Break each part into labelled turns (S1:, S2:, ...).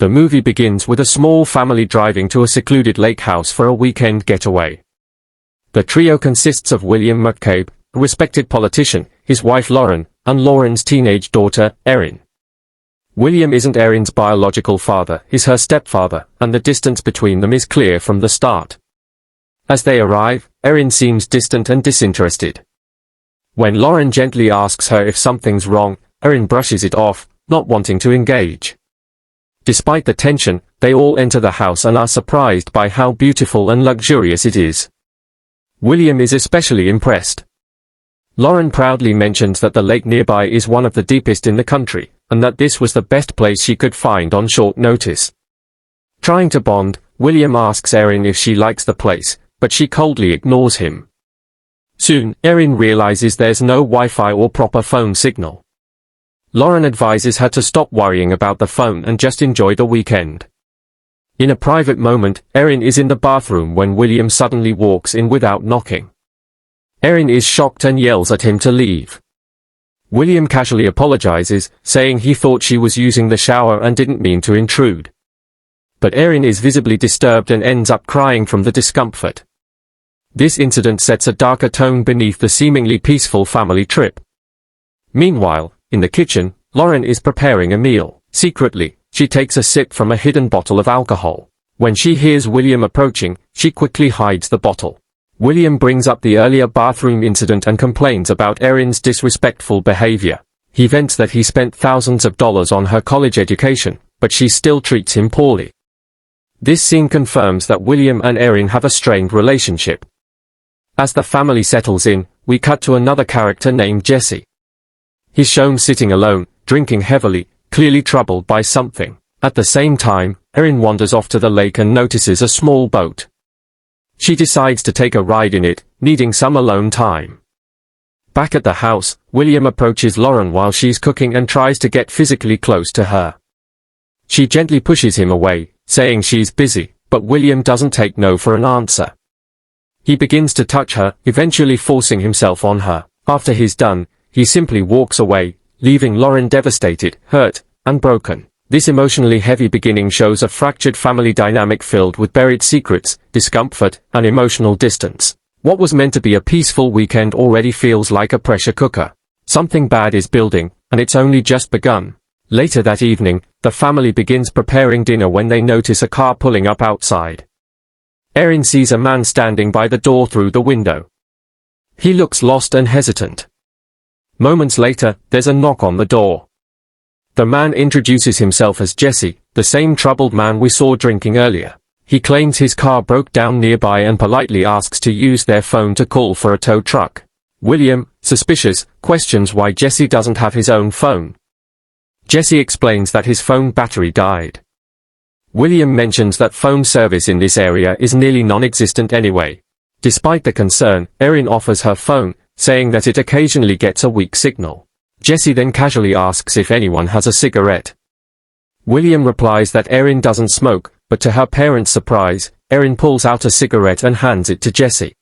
S1: The movie begins with a small family driving to a secluded lake house for a weekend getaway. The trio consists of William McCabe, a respected politician, his wife Lauren, and Lauren's teenage daughter, Erin. William isn't Erin's biological father, he's her stepfather, and the distance between them is clear from the start. As they arrive, Erin seems distant and disinterested. When Lauren gently asks her if something's wrong, Erin brushes it off, not wanting to engage. Despite the tension, they all enter the house and are surprised by how beautiful and luxurious it is. William is especially impressed. Lauren proudly mentions that the lake nearby is one of the deepest in the country, and that this was the best place she could find on short notice. Trying to bond, William asks Erin if she likes the place, but she coldly ignores him. Soon, Erin realizes there's no Wi-Fi or proper phone signal. Lauren advises her to stop worrying about the phone and just enjoy the weekend. In a private moment, Erin is in the bathroom when William suddenly walks in without knocking. Erin is shocked and yells at him to leave. William casually apologizes, saying he thought she was using the shower and didn't mean to intrude. But Erin is visibly disturbed and ends up crying from the discomfort. This incident sets a darker tone beneath the seemingly peaceful family trip. Meanwhile, in the kitchen, Lauren is preparing a meal. Secretly, she takes a sip from a hidden bottle of alcohol. When she hears William approaching, she quickly hides the bottle. William brings up the earlier bathroom incident and complains about Erin's disrespectful behavior. He vents that he spent thousands of dollars on her college education, but she still treats him poorly. This scene confirms that William and Erin have a strained relationship. As the family settles in, we cut to another character named Jesse. He's shown sitting alone, drinking heavily, clearly troubled by something. At the same time, Erin wanders off to the lake and notices a small boat. She decides to take a ride in it, needing some alone time. Back at the house, William approaches Lauren while she's cooking and tries to get physically close to her. She gently pushes him away, saying she's busy, but William doesn't take no for an answer. He begins to touch her, eventually forcing himself on her. After he's done, he simply walks away, leaving Lauren devastated, hurt, and broken. This emotionally heavy beginning shows a fractured family dynamic filled with buried secrets, discomfort, and emotional distance. What was meant to be a peaceful weekend already feels like a pressure cooker. Something bad is building, and it's only just begun. Later that evening, the family begins preparing dinner when they notice a car pulling up outside. Erin sees a man standing by the door through the window. He looks lost and hesitant. Moments later, there's a knock on the door. The man introduces himself as Jesse, the same troubled man we saw drinking earlier. He claims his car broke down nearby and politely asks to use their phone to call for a tow truck. William, suspicious, questions why Jesse doesn't have his own phone. Jesse explains that his phone battery died. William mentions that phone service in this area is nearly non-existent anyway. Despite the concern, Erin offers her phone, saying that it occasionally gets a weak signal. Jesse then casually asks if anyone has a cigarette. William replies that Erin doesn't smoke, but to her parents' surprise, Erin pulls out a cigarette and hands it to Jesse.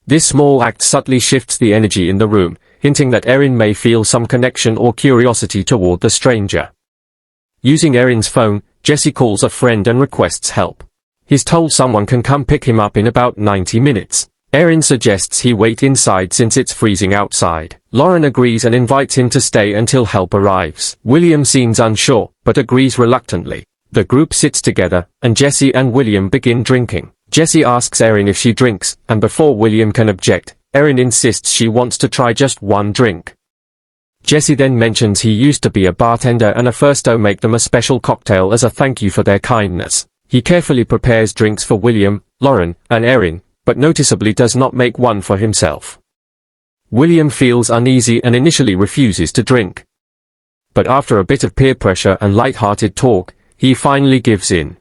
S1: This small act subtly shifts the energy in the room, hinting that Erin may feel some connection or curiosity toward the stranger. Using Erin's phone, Jesse calls a friend and requests help. He's told someone can come pick him up in about 90 minutes. Erin suggests he wait inside since it's freezing outside. Lauren agrees and invites him to stay until help arrives. William seems unsure, but agrees reluctantly. The group sits together, and Jesse and William begin drinking. Jesse asks Erin if she drinks, and before William can object, Erin insists she wants to try just one drink. Jesse then mentions he used to be a bartender and prefers to make them a special cocktail as a thank you for their kindness. He carefully prepares drinks for William, Lauren, and Erin, but noticeably does not make one for himself. William feels uneasy and initially refuses to drink. But after a bit of peer pressure and light-hearted talk, he finally gives in.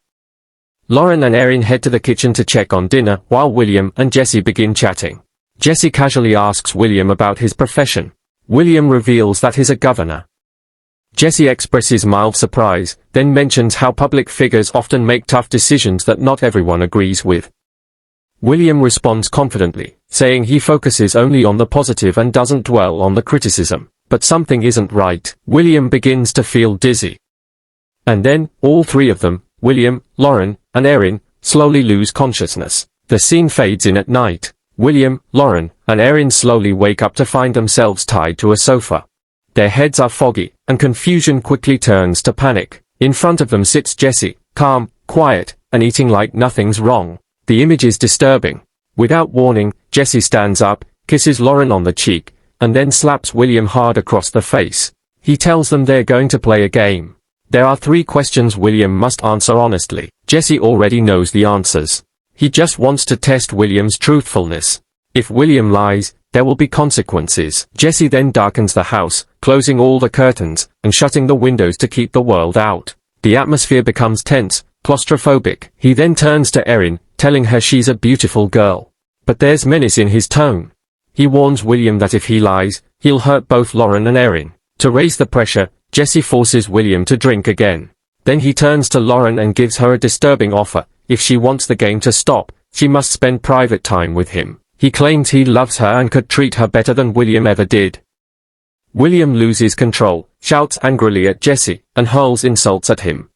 S1: Lauren and Erin head to the kitchen to check on dinner, while William and Jesse begin chatting. Jesse casually asks William about his profession. William reveals that he's a governor. Jesse expresses mild surprise, then mentions how public figures often make tough decisions that not everyone agrees with. William responds confidently, saying he focuses only on the positive and doesn't dwell on the criticism. But something isn't right. William begins to feel dizzy. And then, all three of them, William, Lauren, and Erin, slowly lose consciousness. The scene fades in at night. William, Lauren, and Erin slowly wake up to find themselves tied to a sofa. Their heads are foggy, and confusion quickly turns to panic. In front of them sits Jesse, calm, quiet, and eating like nothing's wrong. The image is disturbing. Without warning, Jesse stands up, kisses Lauren on the cheek, and then slaps William hard across the face. He tells them they're going to play a game. There are 3 questions William must answer honestly. Jesse already knows the answers. He just wants to test William's truthfulness. If William lies, there will be consequences. Jesse then darkens the house, closing all the curtains, and shutting the windows to keep the world out. The atmosphere becomes tense, claustrophobic. He then turns to Erin, telling her she's a beautiful girl. But there's menace in his tone. He warns William that if he lies, he'll hurt both Lauren and Erin. To raise the pressure, Jesse forces William to drink again. Then he turns to Lauren and gives her a disturbing offer. If she wants the game to stop, she must spend private time with him. He claims he loves her and could treat her better than William ever did. William loses control, shouts angrily at Jesse, and hurls insults at him.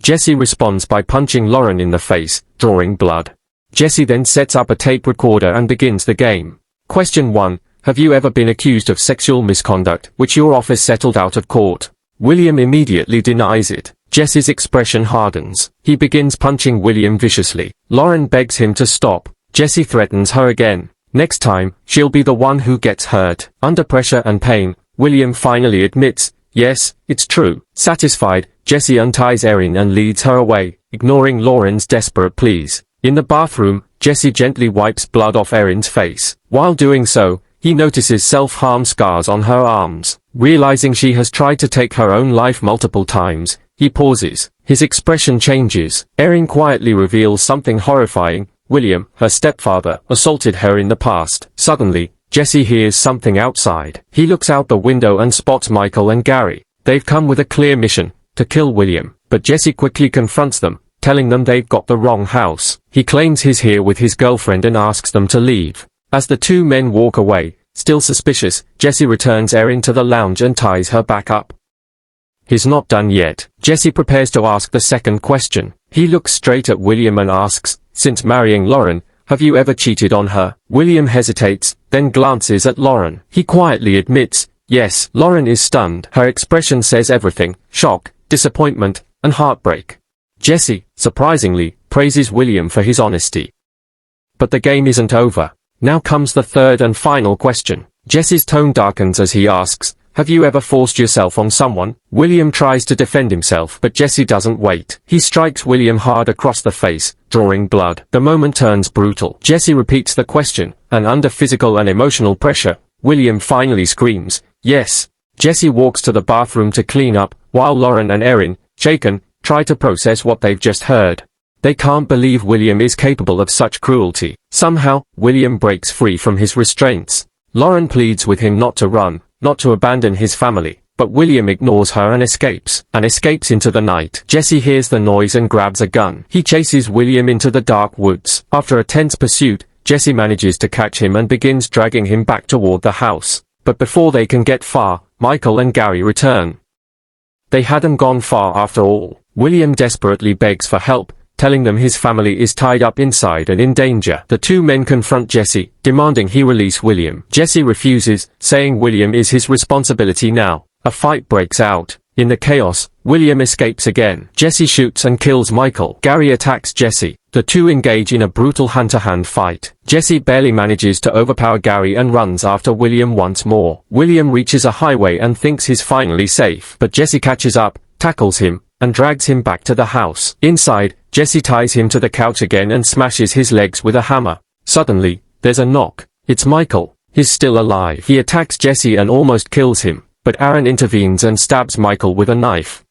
S1: Jesse responds by punching Lauren in the face, drawing blood. Jesse then sets up a tape recorder and begins the game. Question 1. Have you ever been accused of sexual misconduct, which your office settled out of court? William immediately denies it. Jesse's expression hardens. He begins punching William viciously. Lauren begs him to stop. Jesse threatens her again. Next time, she'll be the one who gets hurt. Under pressure and pain, William finally admits, yes, it's true. Satisfied, Jesse unties Erin and leads her away, ignoring Lauren's desperate pleas. In the bathroom, Jesse gently wipes blood off Erin's face. While doing so, he notices self-harm scars on her arms. Realizing she has tried to take her own life multiple times, he pauses. His expression changes. Erin quietly reveals something horrifying. William, her stepfather, assaulted her in the past. Suddenly, Jesse hears something outside. He looks out the window and spots Michael and Gary. They've come with a clear mission, to kill William. But Jesse quickly confronts them, telling them they've got the wrong house. He claims he's here with his girlfriend and asks them to leave. As the 2 men walk away, still suspicious, Jesse returns Erin to the lounge and ties her back up. He's not done yet. Jesse prepares to ask the second question. He looks straight at William and asks, since marrying Lauren, have you ever cheated on her? William hesitates, then glances at Lauren. He quietly admits, yes. Lauren is stunned. Her expression says everything: shock, disappointment, and heartbreak. Jesse, surprisingly, praises William for his honesty. But the game isn't over. Now comes the third and final question. Jesse's tone darkens as he asks, have you ever forced yourself on someone? William tries to defend himself, but Jesse doesn't wait. He strikes William hard across the face, drawing blood. The moment turns brutal. Jesse repeats the question, and under physical and emotional pressure, William finally screams, yes. Jesse walks to the bathroom to clean up, while Lauren and Erin, shaken, try to process what they've just heard. They can't believe William is capable of such cruelty. Somehow, William breaks free from his restraints. Lauren pleads with him not to run, not to abandon his family, but William ignores her and escapes into the night. Jesse hears the noise and grabs a gun. He chases William into the dark woods. After a tense pursuit, Jesse manages to catch him and begins dragging him back toward the house. But before they can get far, Michael and Gary return. They hadn't gone far after all. William desperately begs for help, telling them his family is tied up inside and in danger. The 2 men confront Jesse, demanding he release William. Jesse refuses, saying William is his responsibility now. A fight breaks out. In the chaos, William escapes again. Jesse shoots and kills Michael. Gary attacks Jesse. The 2 engage in a brutal hand-to-hand fight. Jesse barely manages to overpower Gary and runs after William once more. William reaches a highway and thinks he's finally safe, but Jesse catches up, tackles him, and drags him back to the house. Inside, Jesse ties him to the couch again and smashes his legs with a hammer. Suddenly, there's a knock. It's Michael. He's still alive. He attacks Jesse and almost kills him, but Erin intervenes and stabs Michael with a knife.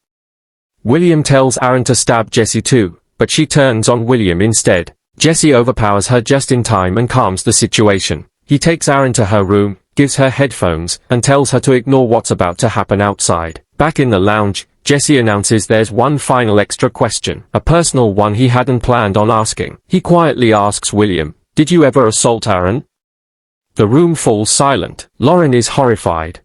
S1: William tells Erin to stab Jesse too, but she turns on William instead. Jesse overpowers her just in time and calms the situation. He takes Erin to her room, gives her headphones, and tells her to ignore what's about to happen outside. Back in the lounge, Jesse announces there's one final extra question, a personal one he hadn't planned on asking. He quietly asks William, did you ever assault Erin? The room falls silent. Lauren is horrified.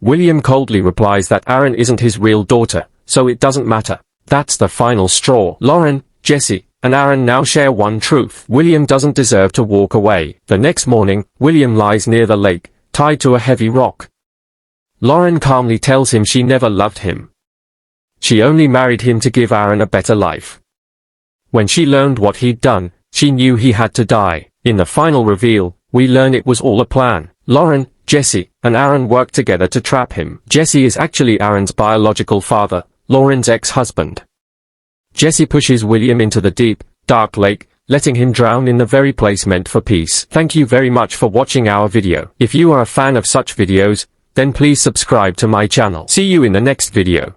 S1: William coldly replies that Erin isn't his real daughter, so it doesn't matter. That's the final straw. Lauren, Jesse, and Erin now share one truth. William doesn't deserve to walk away. The next morning, William lies near the lake, tied to a heavy rock. Lauren calmly tells him she never loved him. She only married him to give Erin a better life. When she learned what he'd done, she knew he had to die. In the final reveal, we learn it was all a plan. Lauren, Jesse, and Erin worked together to trap him. Jesse is actually Erin's biological father, Lauren's ex-husband. Jesse pushes William into the deep, dark lake, letting him drown in the very place meant for peace. Thank you very much for watching our video. If you are a fan of such videos, then please subscribe to my channel. See you in the next video.